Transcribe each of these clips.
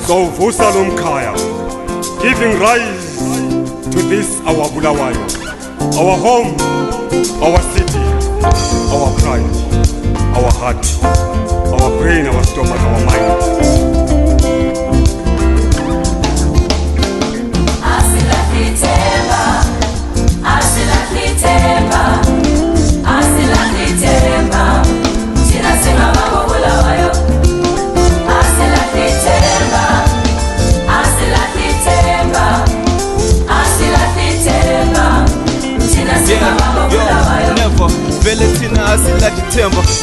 Sovusa lomkhaya, giving rise to this our Bulawayo, our home, our city, our pride, our heart, our brain, our stomach, our mind.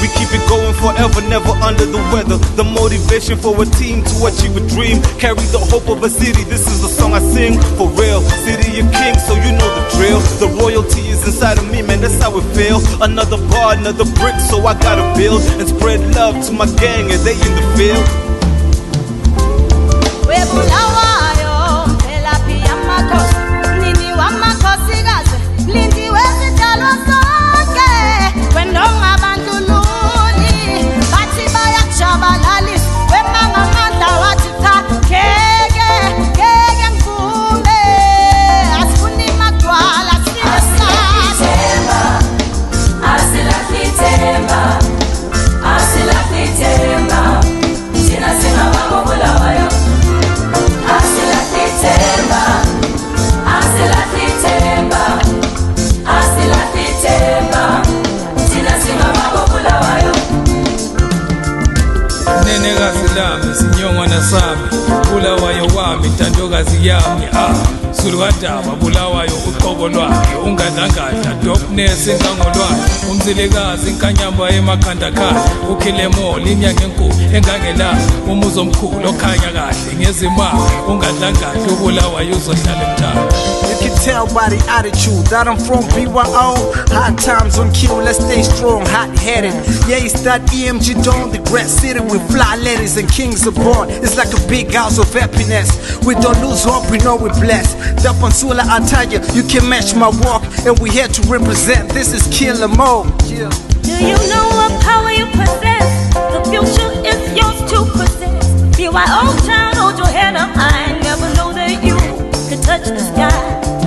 We keep it going forever, never under the weather. The motivation for a team to achieve a dream. Carry the hope of a city, this is the song I sing. For real, city of kings, so you know the drill. The royalty is inside of me, man, that's how it feels. Another bar, another brick, so I gotta build and spread love to my gang and they in the field. Sinyongwana sami, Bulawayo wami, tandokazi yami. Sulwadaba, Bulawayo uqobo lwakhe, ungadlangadla, dopeness inkango lwakhe, umzilikazi inkanyamba emakhandakhala, ukhilemoli inyanga enkulu engangela, umuzo omkhulu okhanya kahle ngezimali, ungadlangadla uBulawayo uzohlala emntwana. You can tell by the attitude that I'm from BYO. Hard times on cue, let's stay strong, hot-headed. Yeah, it's that EMG Dome, the great city with fly ladies and kings are born. It's like a big house of happiness. We don't lose hope, we know we're blessed. The Pansula, I tell you can match my walk, and we here to represent. This is Killer Mo. Yeah. Do you know what power you possess? The future is yours to possess. BYO town, hold your head up high. Never know that you can touch the sky.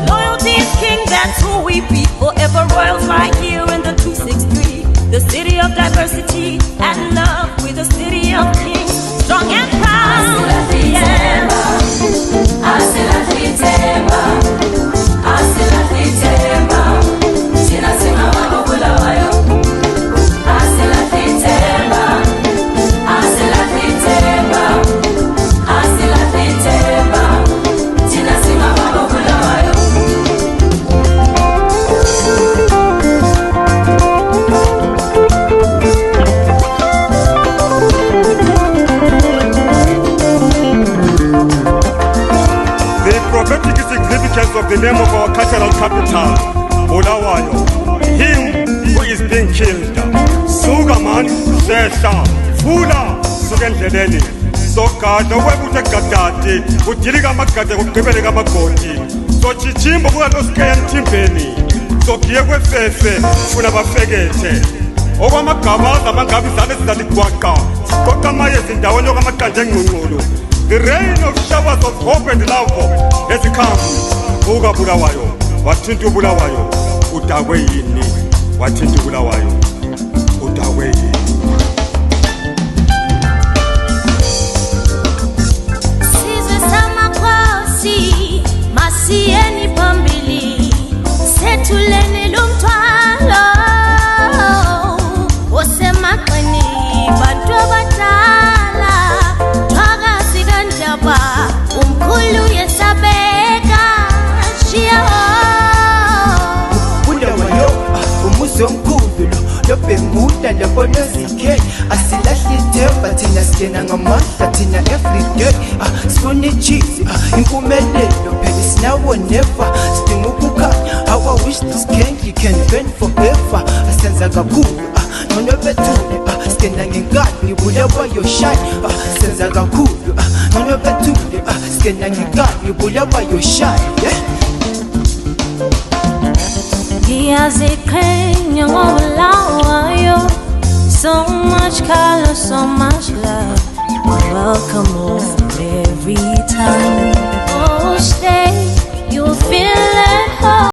Loyalty is king, that's who we be. Forever royals right here in the 263. The city of diversity and love. We're the city of kings, strong and proud. Yeah. Of the name of our cultural capital, Bulawayo, him who is being killed. Sugaman, Sesha, Fula, Sugendeni, Sokata, Webute Katati, Utiliga Makata, Utibega Makoti, so Chichimbo, Wanoskayan Timpeni, so Kiewe Fefe, Funaba Fegete, Owamakaba, the Mankabi Sadi Kwaka, Kokamayas in Dawano Makajangu. The rain of showers of hope and love has come. Uga Bulawayo, Watintu Bulawayo, Utawe yini, Watintu Bulawayo, Utawe yini. Sizwe sama kwasi, masieni pambili, setuleni lumthwalo, osema kweni, bantu abadala, twakazi kanjaba, umkhulu yesabeka. Bulawayo, umuzo omkhulu lobenguda lobonozike. Asilahli ithemba thina siyena ngamandla thina everyday. Sifuna ichizi, impumelelo phela sinawo never. Sidinga ukukhanya, how I wish this candy can burn forever. Asenza kakhulu, noma bethule, sikena ngenkani Bulawayo shine. Senza kakhulu, noma bethule, sikena ngenkani Bulawayo shine. Yazikenya ngobulawayo, so much color, so much love. Welcome home, every Town.